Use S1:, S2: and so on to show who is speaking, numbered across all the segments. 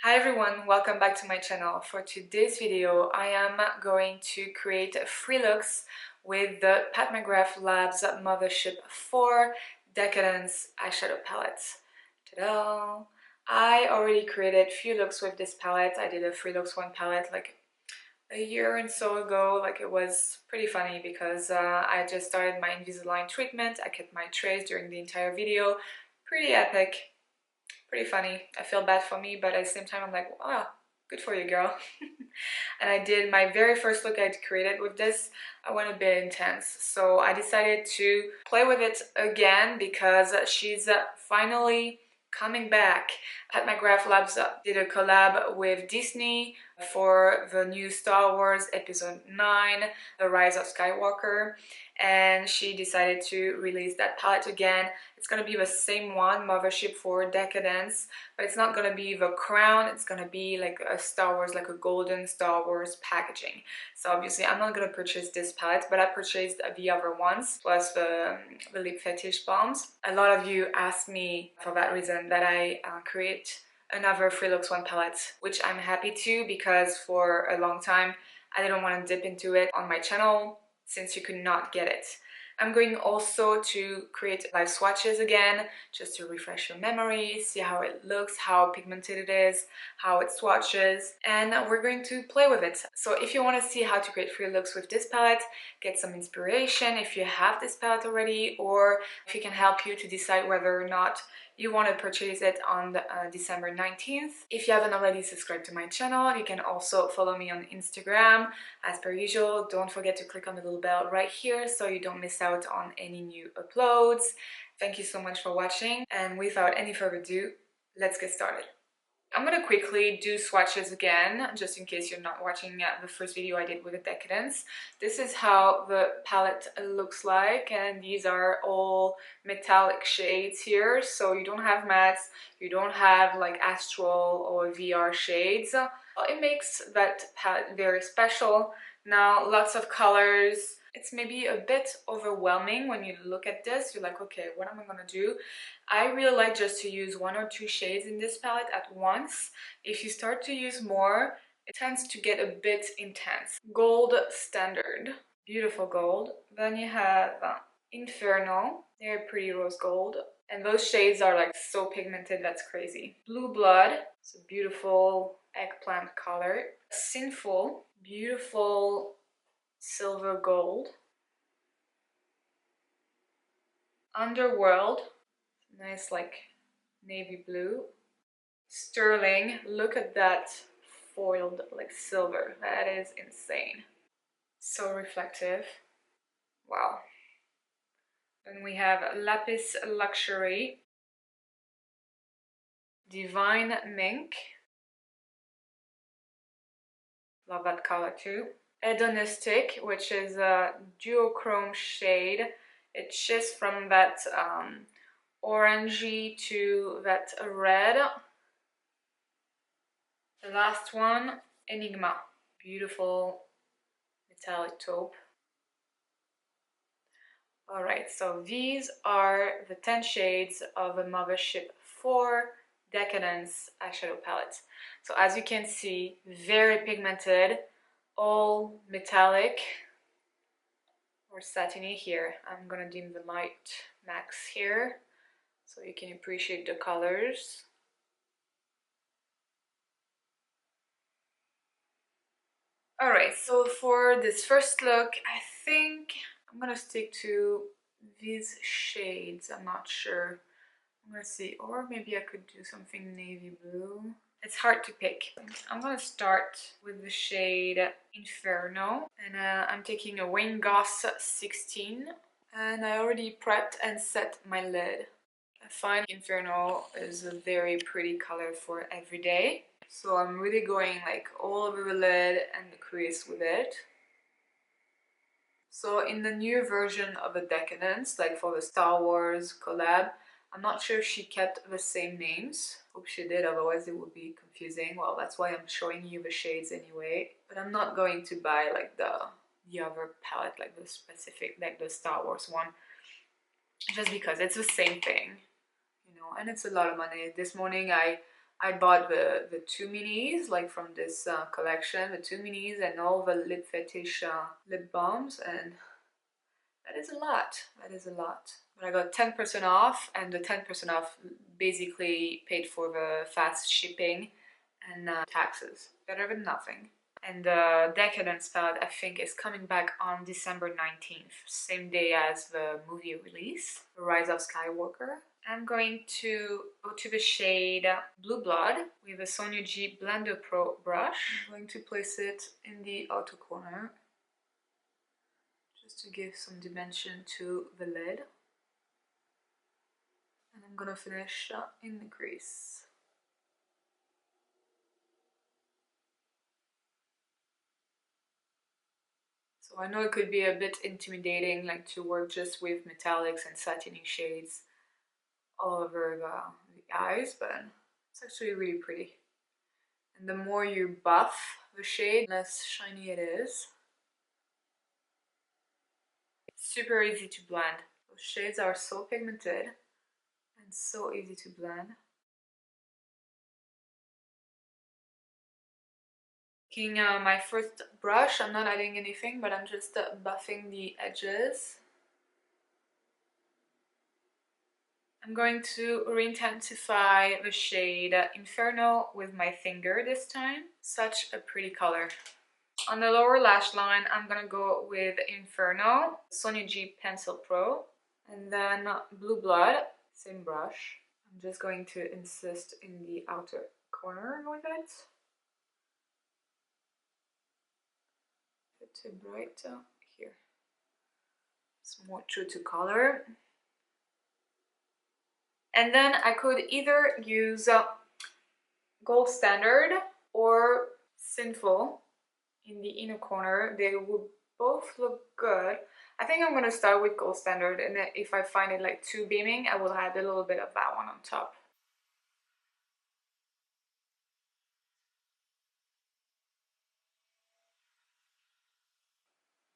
S1: Hi everyone, welcome back to my channel. For today's video, I am going to create 3 looks with the Pat McGrath Labs Mothership IV Decadence eyeshadow palette. Ta-da! I already created a few looks with this palette. I did a 3 looks 1 palette like a year and so ago. It was pretty funny because I just started my Invisalign treatment. I kept my trays during the entire video. Pretty epic. Pretty funny. I feel bad for me, but at the same time I'm like, wow, good for you, girl. And I did my very first look I created with this. I went a bit intense, so I decided to play with it again because she's finally coming back. Pat McGrath Labs did a collab with Disney for the new Star Wars Episode 9, The Rise of Skywalker, and she decided to release that palette again. It's gonna be the same one, Mothership IV Decadence, but it's not gonna be the crown, it's gonna be like a Star Wars, like a golden Star Wars packaging. So obviously I'm not gonna purchase this palette, but I purchased the other ones, plus the lip fetish balms. A lot of you asked me for that reason that I create another 3 looks 1 palette, which I'm happy to, because for a long time I didn't want to dip into it on my channel since you could not get it. I'm going also to create live swatches again, just to refresh your memory, see how it looks, how pigmented it is, how it swatches, and we're going to play with it. So if you want to see how to create 3 looks with this palette, get some inspiration if you have this palette already, or if it can help you to decide whether or not you want to purchase it on December 19th. If you haven't already subscribed to my channel, you can also follow me on Instagram. As per usual, don't forget to click on the little bell right here so you don't miss out on any new uploads. Thank you so much for watching, and without any further ado, let's get started. I'm gonna quickly do swatches again, just in case you're not watching the first video I did with the Decadence. This is how the palette looks like, and these are all metallic shades here, so you don't have mattes, you don't have like astral or VR shades. It makes that palette very special. Now, lots of colors. It's maybe a bit overwhelming when you look at this. You're like, okay, what am I gonna do? I really like just to use 1 or 2 shades in this palette at once. If you start to use more, it tends to get a bit intense. Gold Standard, beautiful gold. Then you have Inferno, they're pretty rose gold. And those shades are like so pigmented, that's crazy. Blue Blood, it's a beautiful eggplant color. Sinful, beautiful silver gold. Underworld, nice like navy blue. Sterling, look at that foiled like silver, that is insane. So reflective, wow. Then we have Lapis Luxury, Divine Mink, love that color too. Hedonistic, which is a duochrome shade. It shifts from that orangey to that red. The last one, Enigma, beautiful metallic taupe. Alright, so these are the 10 shades of a Mothership IV Decadence eyeshadow palette. So as you can see, very pigmented, all metallic or satiny here. I'm gonna dim the light max here so you can appreciate the colors. Alright, so for this first look, I think I'm gonna stick to these shades. I'm not sure. I'm gonna see, or maybe I could do something navy blue. It's hard to pick. I'm gonna start with the shade Inferno, and I'm taking a Wayne Goss 16, and I already prepped and set my lid. I find Inferno is a very pretty color for every day, so I'm really going like all over the lid and the crease with it. So in the new version of the Decadence, like for the Star Wars collab, I'm not sure if she kept the same names. Hope she did, otherwise it would be confusing. Well, that's why I'm showing you the shades anyway. But I'm not going to buy like the other palette, like the specific, like the Star Wars one, just because it's the same thing, you know, and it's a lot of money. This morning I I bought the two minis, like from this collection, the two minis and all the Lip Fetish lip balms, and that is a lot. That is a lot. But I got 10% off, and the 10% off basically paid for the fast shipping and taxes. Better than nothing. And the Decadence palette, I think, is coming back on December 19th, same day as the movie release, The Rise of Skywalker. I'm going to go to the shade Blue Blood with a Sonia G Blender Pro brush. I'm going to place it in the outer corner just to give some dimension to the lid. And I'm gonna finish in the crease. So I know it could be a bit intimidating, like to work just with metallics and satiny shades all over the eyes, but it's actually really pretty. And the more you buff the shade, the less shiny it is. It's super easy to blend. Those shades are so pigmented and so easy to blend. Taking my first brush, I'm not adding anything, but I'm just buffing the edges. I'm going to re-intensify the shade Inferno with my finger this time. Such a pretty color. On the lower lash line, I'm gonna go with Inferno, Sonia G Pencil Pro, and then Blue Blood, same brush. I'm just going to insist in the outer corner with it. A bit too bright here. It's more true to color. And then I could either use Gold Standard or Sinful in the inner corner. They would both look good. I think I'm gonna start with Gold Standard, and then if I find it like too beaming, I will add a little bit of that one on top.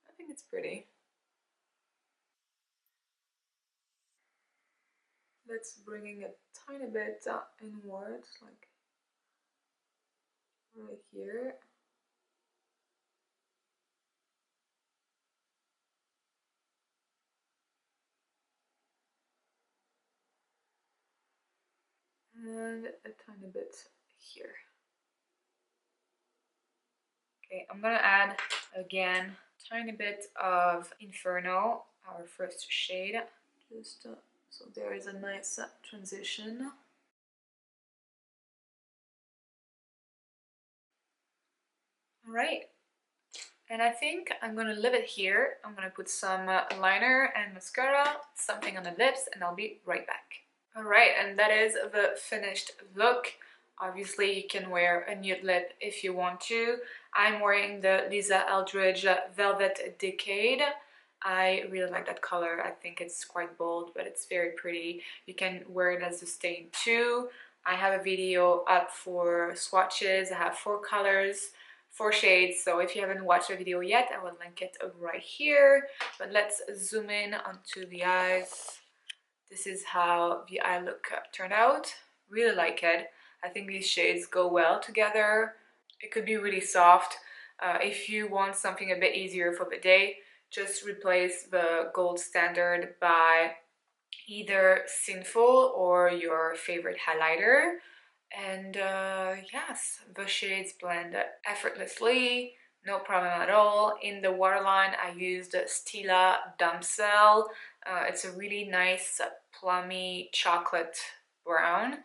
S1: I think it's pretty. Let's bring it a tiny bit inwards, like right here. And a tiny bit here. Okay, I'm gonna add again a tiny bit of Inferno, our first shade, just so there is a nice transition. All right, and I think I'm gonna leave it here. I'm gonna put some liner and mascara, something on the lips, and I'll be right back. All right, and that is the finished look. Obviously, you can wear a nude lip if you want to. I'm wearing the Lisa Eldridge Velvet Decade. I really like that color. I think it's quite bold, but it's very pretty. You can wear it as a stain too. I have a video up for swatches. I have 4 colors, 4 shades. So if you haven't watched the video yet, I will link it right here. But let's zoom in onto the eyes. This is how the eye look turned out. Really like it. I think these shades go well together. It could be really soft. If you want something a bit easier for the day, just replace the Gold Standard by either Sinful or your favorite highlighter. And yes, the shades blend effortlessly, no problem at all. In the waterline, I used Stila Damsel. It's a really nice plummy chocolate brown.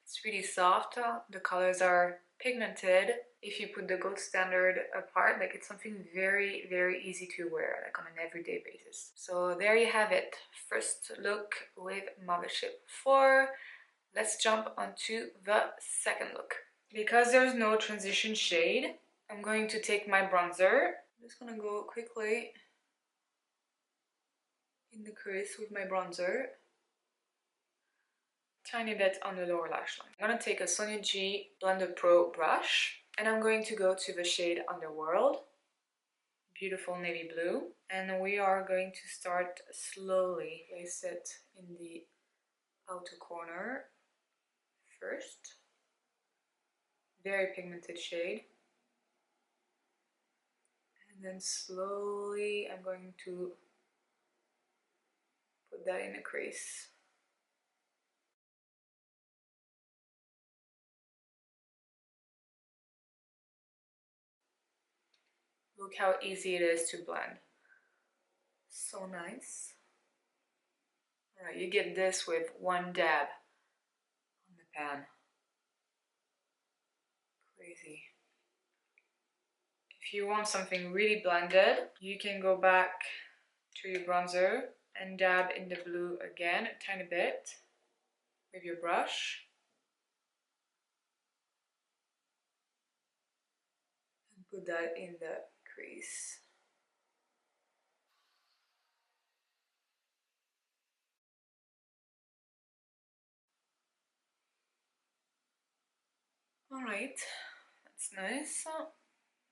S1: It's really soft. The colors are pigmented. If you put the Gold Standard apart, like it's something very, very easy to wear, like on an everyday basis. So there you have it. First look with Mothership 4. Let's jump onto the second look. Because there's no transition shade, I'm going to take my bronzer. I'm just gonna go quickly in the crease with my bronzer. Tiny bit on the lower lash line. I'm gonna take a Sonia G Blender Pro brush, and I'm going to go to the shade Underworld. Beautiful navy blue. And we are going to start slowly. Place it in the outer corner first. very pigmented shade. And then slowly I'm going to put that in a crease. Look how easy it is to blend. So nice. Alright, you get this with one dab on the pan. Crazy. If you want something really blended, you can go back to your bronzer and dab in the blue again a tiny bit with your brush. And put that in the crease. Alright, that's nice.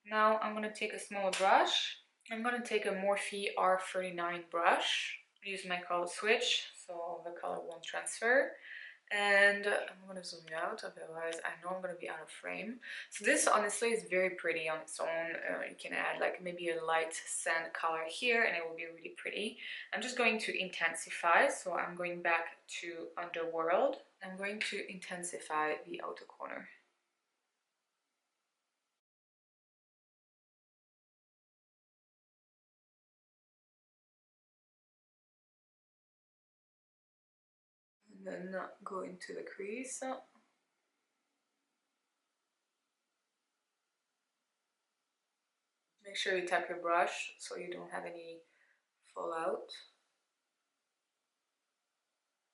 S1: Now I'm going to take a smaller brush. I'm going to take a Morphe R39 brush. Use my color switch so the color won't transfer. And I'm going to zoom it out, otherwise I know I'm going to be out of frame. So this honestly is very pretty on its own. You can add like maybe a light sand color here and it will be really pretty. I'm just going to intensify, so I'm going back to Underworld. I'm going to intensify the outer corner. And then go into the crease. Make sure you tap your brush so you don't have any fallout.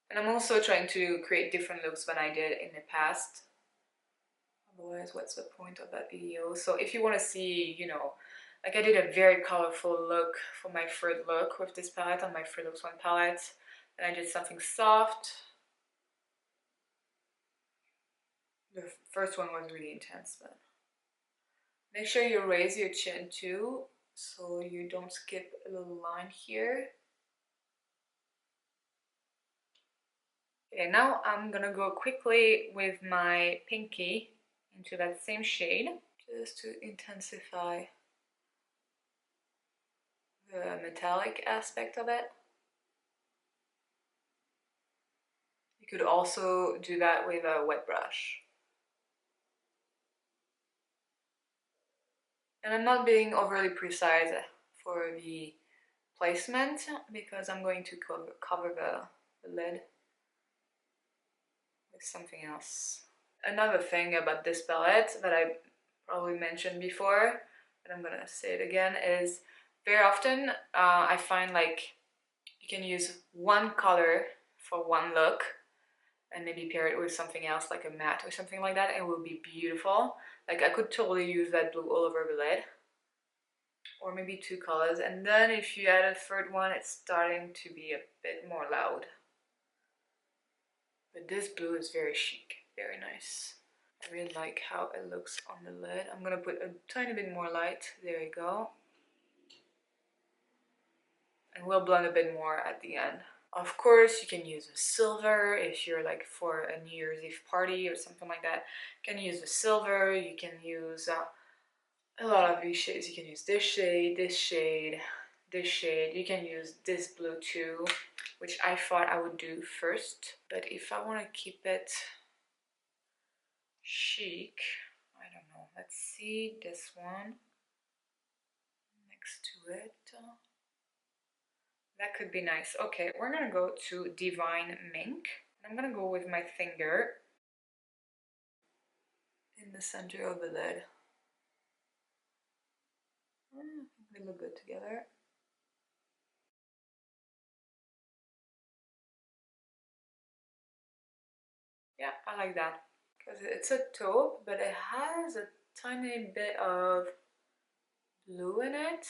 S1: And I'm also trying to create different looks than I did in the past. Otherwise, what's the point of that video? So if you want to see, you know, like I did a very colorful look for my third look with this palette on my Free Looks 1 palette. And I did something soft. The first one was really intense, but make sure you raise your chin too, so you don't skip a little line here. Okay, now I'm gonna go quickly with my pinky into that same shade, just to intensify the metallic aspect of it. You could also do that with a wet brush. And I'm not being overly precise for the placement because I'm going to cover the lid with something else. Another thing about this palette that I probably mentioned before, but I'm gonna say it again, is very often I find like you can use one color for one look and maybe pair it with something else like a matte or something like that, and it will be beautiful. Like I could totally use that blue all over the lid, or maybe two colors, and then if you add a third one it's starting to be a bit more loud. But this blue is very chic, very nice. I really like how it looks on the lid. I'm gonna put a tiny bit more light. There you go. And we'll blend a bit more at the end. Of course, you can use a silver if you're like for a New Year's Eve party or something like that. You can use a silver. You can use a lot of these shades. You can use this shade, this shade, this shade. You can use this blue too, which I thought I would do first. But if I want to keep it chic, I don't know. Let's see this one next to it. That could be nice. Okay, we're gonna go to Divine Mink. I'm gonna go with my finger in the center of the lid. They look good together. Yeah, I like that. Because it's a taupe, but it has a tiny bit of blue in it.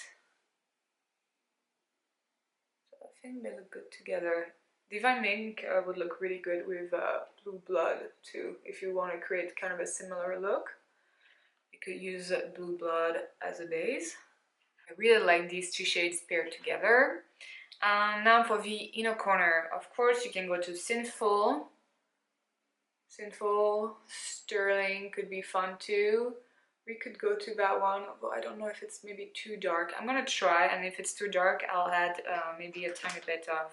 S1: So I think they look good together. Divine Mink would look really good with Blue Blood too. If you want to create kind of a similar look, you could use Blue Blood as a base. I really like these two shades paired together. Now for the inner corner, of course you can go to Sinful, Sinful Sterling could be fun too. We could go to that one, although I don't know if it's maybe too dark. I'm gonna try, and if it's too dark, I'll add maybe a tiny bit of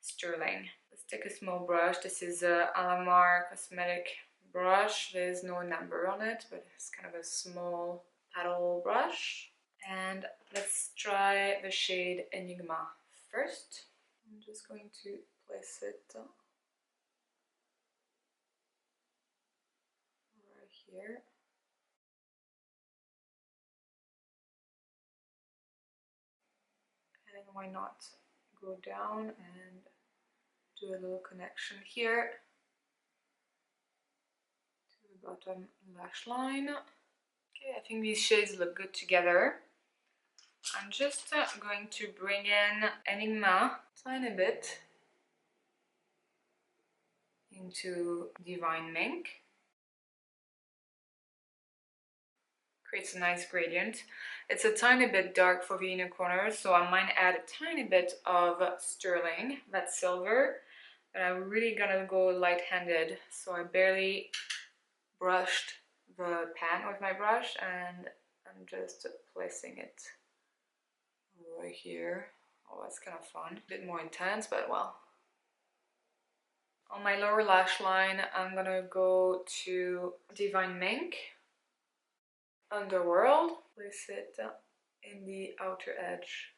S1: Sterling. Let's take a small brush. This is a Alamar cosmetic brush. There's no number on it, but it's kind of a small paddle brush. And let's try the shade Enigma first. I'm just going to place it right here. And why not go down and do a little connection here to the bottom lash line. Okay, I think these shades look good together. I'm just going to bring in Enigma a tiny bit into Divine Mink. Creates a nice gradient. It's a tiny bit dark for the inner corners, so I might add a tiny bit of Sterling, that's silver, but I'm really gonna go light-handed, so I barely brushed the pan with my brush, and I'm just placing it right here. Oh, that's kind of fun. A bit more intense, but well. On my lower lash line, I'm gonna go to Divine Mink, Underworld. Place it in the outer edge.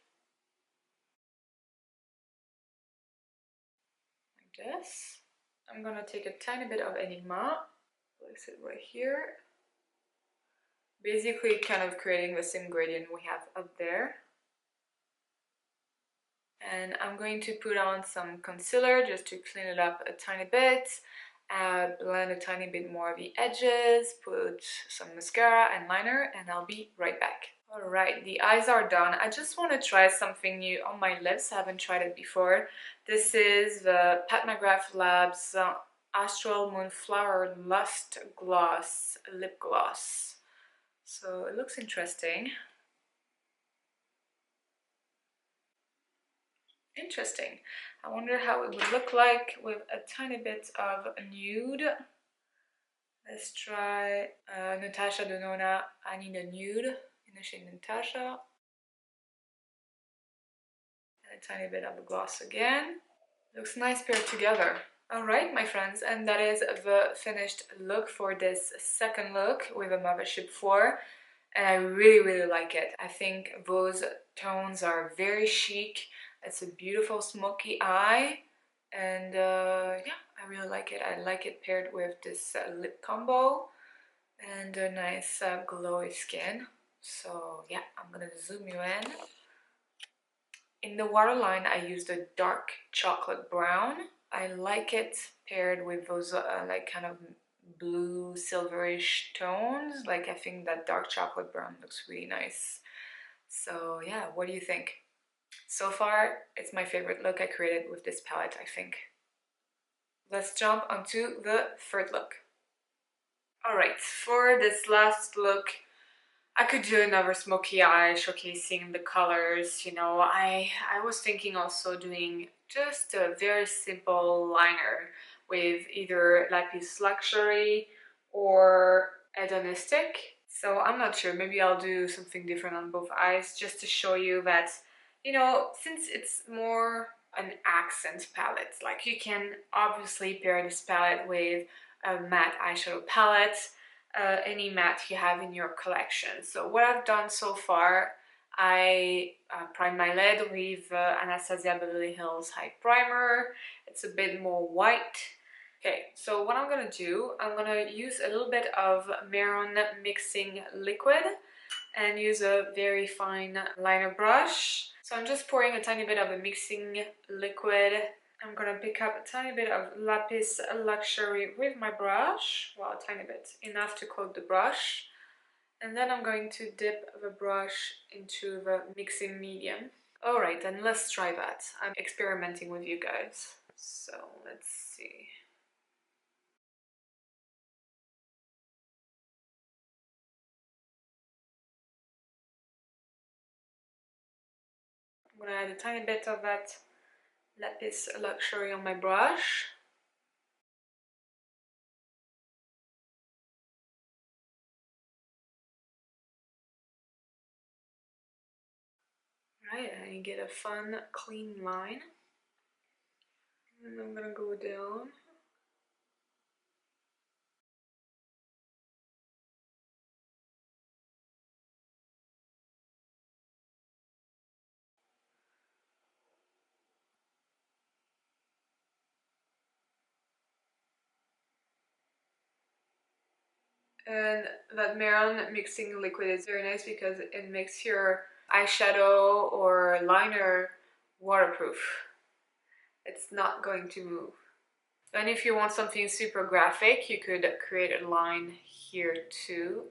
S1: Like this. I'm gonna take a tiny bit of Enigma, place it right here. Basically kind of creating the same gradient we have up there. And I'm going to put on some concealer just to clean it up a tiny bit, blend a tiny bit more of the edges, put some mascara and liner, and I'll be right back. Alright, the eyes are done. I just want to try something new on my lips. I haven't tried it before. This is the Pat McGrath Labs Astral Moonflower Lust Gloss Lip Gloss. So it looks interesting. Interesting. I wonder how it would look like with a tiny bit of nude. Let's try Natasha Denona I Need a Nude in the shade Natasha. And a tiny bit of the gloss again. Looks nice paired together. Alright, my friends, and that is the finished look for this second look with a Mothership IV. And I really like it. I think those tones are very chic. It's a beautiful smoky eye, and yeah, I really like it. I like it paired with this lip combo and a nice glowy skin. So yeah, I'm gonna zoom you in. In the waterline, I used a dark chocolate brown. I like it paired with those like kind of blue silverish tones. Like I think that dark chocolate brown looks really nice. So yeah, what do you think? So far, it's my favorite look I created with this palette, I think. Let's jump onto the third look. Alright, for this last look, I could do another smoky eye showcasing the colors. You know, I was thinking also doing just a very simple liner with either Lapis Luxury or Hedonistic. So I'm not sure, maybe I'll do something different on both eyes just to show you that, you know, since it's more an accent palette, like you can obviously pair this palette with a matte eyeshadow palette, any matte you have in your collection. So what I've done so far, I primed my lid with Anastasia Beverly Hills High Primer. It's a bit more white. Okay, so what I'm gonna do, I'm gonna use a little bit of Maron mixing liquid and use a very fine liner brush. So I'm just pouring a tiny bit of a mixing liquid. I'm gonna pick up a tiny bit of Lapis Luxury with my brush, well, a tiny bit, enough to coat the brush. And then I'm going to dip the brush into the mixing medium. Alright, then let's try that. I'm experimenting with you guys. So let's see. I'm gonna add a tiny bit of that Lapis Luxury on my brush. Right, and you get a fun, clean line. And I'm gonna go down. And that Maron mixing liquid is very nice because it makes your eyeshadow or liner waterproof. It's not going to move. And if you want something super graphic, you could create a line here too.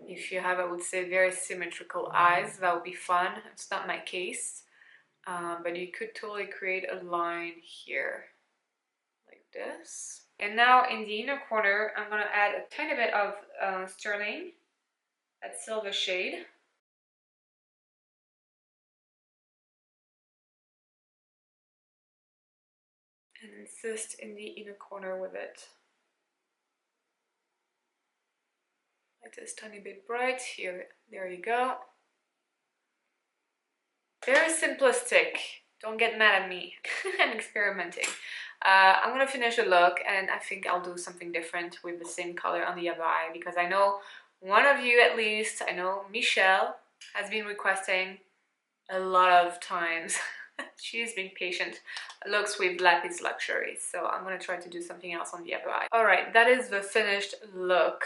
S1: If you have, I would say, very symmetrical eyes, that would be fun. It's not my case, but you could totally create a line here, like this. And now in the inner corner, I'm gonna add a tiny bit of sterling, that silver shade. And insist in the inner corner with it. Like this, tiny bit bright here. There you go. Very simplistic. Don't get mad at me. I'm experimenting. I'm gonna finish the look, and I think I'll do something different with the same color on the other eye, because I know one of you at least, I know Michelle, has been requesting a lot of times. She's been patient. Looks with Lapis Luxury, so I'm gonna try to do something else on the other eye. Alright, that is the finished look.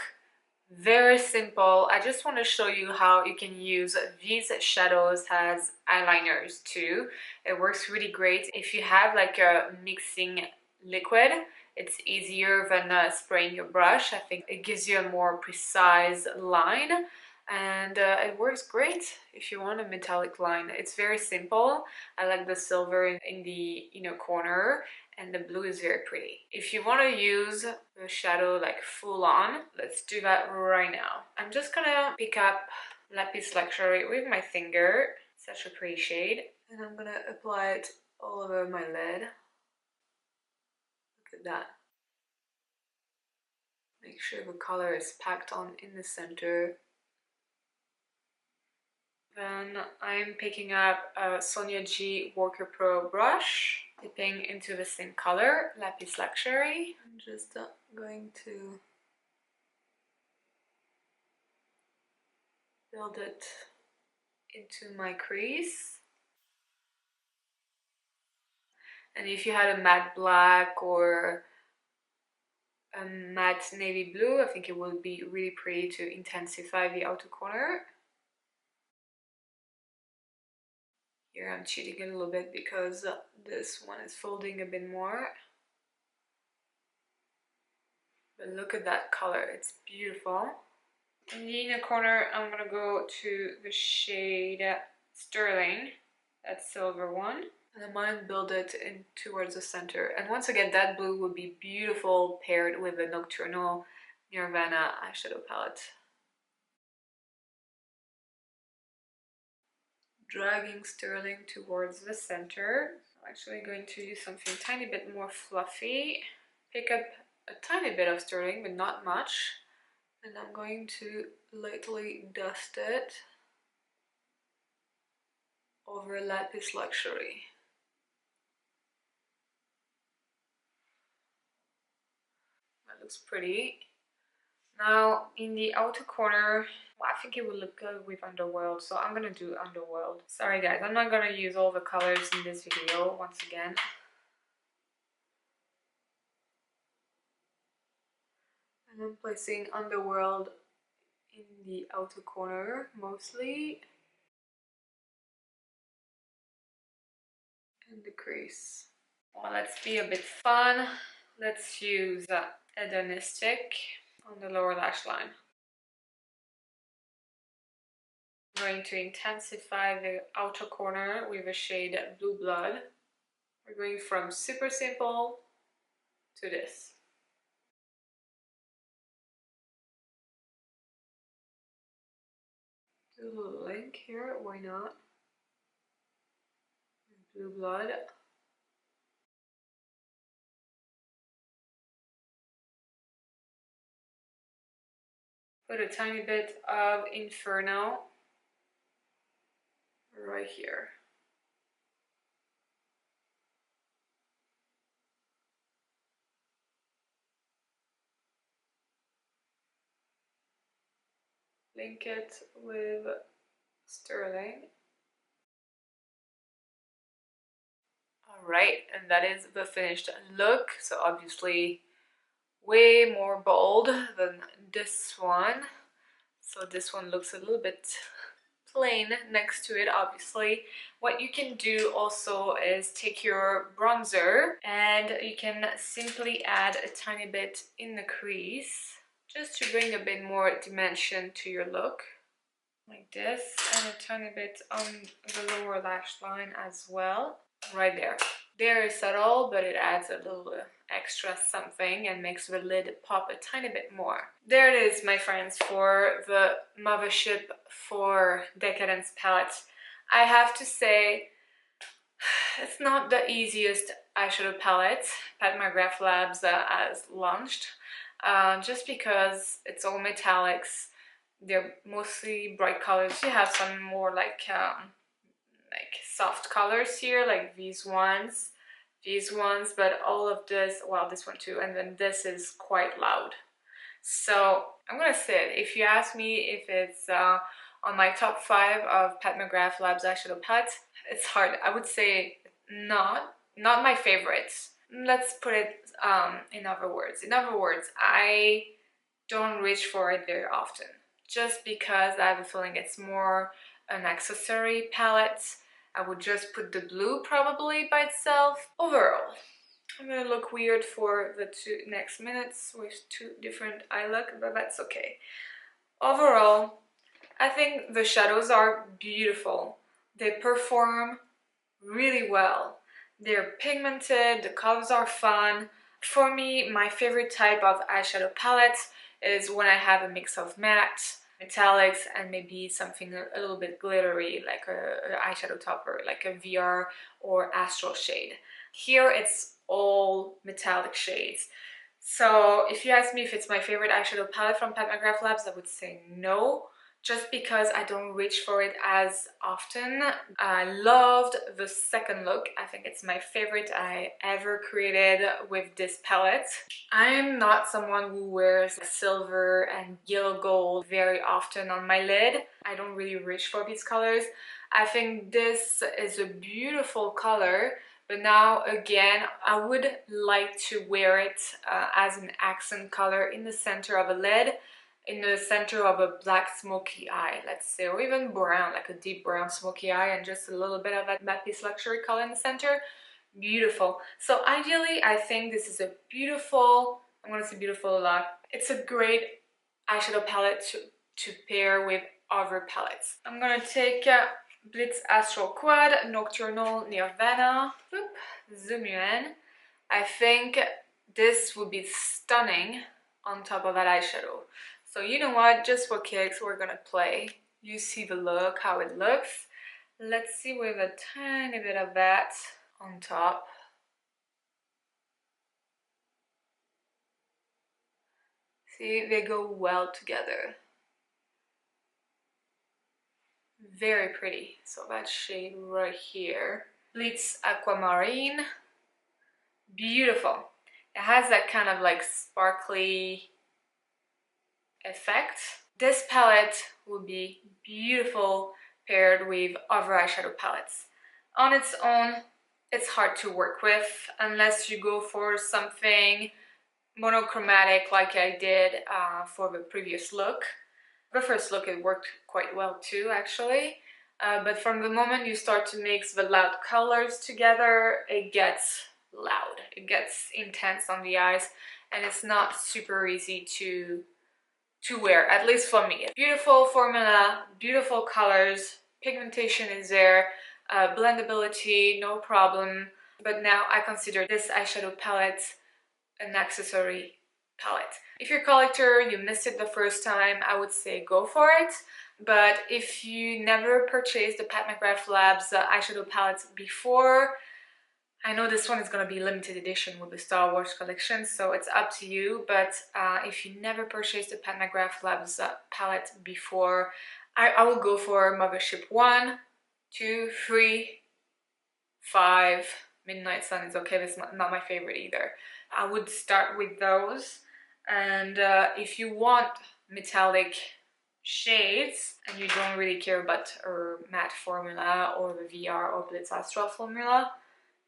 S1: Very simple. I just want to show you how you can use these shadows as eyeliners too. It works really great if you have like a mixing liquid. It's easier than spraying your brush. I think it gives you a more precise line, and it works great if you want a metallic line. It's very simple. I like the silver in the inner corner, and the blue is very pretty. If you want to use the shadow like full on, let's do that right now. I'm just gonna pick up Lapis Luxury with my finger. Such a pretty shade. And I'm gonna apply it all over my lid. Look at that. Make sure the color is packed on in the center. Then I'm picking up a Sonia G Worker Pro brush, dipping into the same color, Lapis Luxury. I'm just going to build it into my crease. And if you had a matte black or a matte navy blue, I think it would be really pretty to intensify the outer corner. Here I'm cheating a little bit because this one is folding a bit more. But look at that color, it's beautiful. In the inner corner, I'm gonna go to the shade Sterling, that silver one. And I might build it in towards the center. And once again, that blue would be beautiful paired with the Nocturnal Nirvana eyeshadow palette. Dragging Sterling towards the center. I'm actually going to do something tiny bit more fluffy. Pick up a tiny bit of Sterling, but not much. And I'm going to lightly dust it over Lapis Luxury. That looks pretty. Now in the outer corner, well, I think it would look good with Underworld, so I'm gonna do Underworld. Sorry guys, I'm not gonna use all the colors in this video once again. And I'm placing Underworld in the outer corner mostly, and the crease. Well, let's be a bit fun. Let's use Hedonistic on the lower lash line. I'm going to intensify the outer corner with a shade Blue Blood. We're going from super simple to this. Do a little link here, why not? Blue Blood. Put a tiny bit of Inferno. right here. Link it with sterling. Alright, and that is the finished look. So obviously way more bold than this one. So this one looks a little bit plain next to it, obviously. What you can do also is take your bronzer and you can simply add a tiny bit in the crease just to bring a bit more dimension to your look. Like this, and a tiny bit on the lower lash line as well. Right there. Very subtle, but it adds a little extra something and makes the lid pop a tiny bit more. There it is, my friends, for the Mothership IV Decadence palette. I have to say, it's not the easiest eyeshadow palette Pat McGrath Labs has launched, just because it's all metallics. They're mostly bright colors. You have some more like soft colors here, like these ones, but all of this, well, this one too, and then this is quite loud. So I'm gonna say it. If you ask me if it's on my top 5 of Pat McGrath Labs eyeshadow palettes, it's hard. I would say not my favorites. Let's put it in other words. In other words, I don't reach for it very often, just because I have a feeling it's more an accessory palette. I would just put the blue probably by itself. Overall, I'm gonna look weird for the next minutes with 2 different eye look, but that's okay. Overall, I think the shadows are beautiful. They perform really well. They're pigmented, the colors are fun. For me, my favorite type of eyeshadow palette is when I have a mix of matte, metallics, and maybe something a little bit glittery, like a eyeshadow topper, like a VR or astral shade. Here it's all metallic shades. So if you ask me if it's my favorite eyeshadow palette from Pat McGrath Labs, I would say no, just because I don't reach for it as often. I loved the second look. I think it's my favorite I ever created with this palette. I am not someone who wears silver and yellow gold very often on my lid. I don't really reach for these colors. I think this is a beautiful color, but now again, I would like to wear it as an accent color in the center of a lid, in the center of a black smoky eye, let's say, or even brown, like a deep brown smoky eye, and just a little bit of that matte piece luxury color in the center. Beautiful. So ideally, I think this is a beautiful, I'm going to say beautiful a lot. It's a great eyeshadow palette to pair with other palettes. I'm going to take Blitz Astral Quad, Nocturnal Nirvana, zoom you in. I think this would be stunning on top of that eyeshadow. So you know what, just for kicks, we're gonna play. You see the look, how it looks. Let's see with a tiny bit of that on top. See, they go well together. Very pretty. So that shade right here. Blitz Aquamarine. Beautiful. It has that kind of like sparkly effect. This palette would be beautiful paired with other eyeshadow palettes. On its own, it's hard to work with unless you go for something monochromatic like I did for the previous look. The first look, it worked quite well too, actually. But from the moment you start to mix the loud colors together, it gets loud. It gets intense on the eyes, and it's not super easy to wear, at least for me. Beautiful formula, beautiful colors, pigmentation is there, blendability, no problem. But now I consider this eyeshadow palette an accessory palette. If you're a collector, you missed it the first time, I would say go for it. But if you never purchased the Pat McGrath Labs eyeshadow palettes before, I know this one is going to be limited edition with the Star Wars collection, so it's up to you. But if you never purchased the Pat McGrath Labs palette before, I will go for Mothership 1 2, 3, 5. Midnight Sun is okay, but it's not my favorite either. I would start with those, and if you want metallic shades and you don't really care about matte formula or the VR or Blitz Astral formula,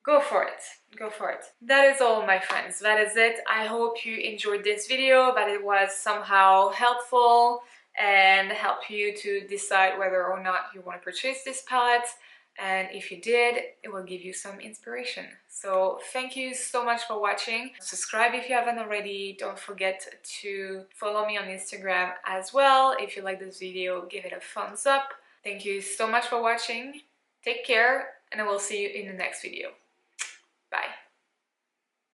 S1: go for it. Go for it. That is all, my friends. That is it. I hope you enjoyed this video, that it was somehow helpful and help you to decide whether or not you want to purchase this palette. And if you did, it will give you some inspiration. So thank you so much for watching. Subscribe if you haven't already. Don't forget to follow me on Instagram as well. If you like this video, give it a thumbs up. Thank you so much for watching. Take care, and I will see you in the next video. Bye.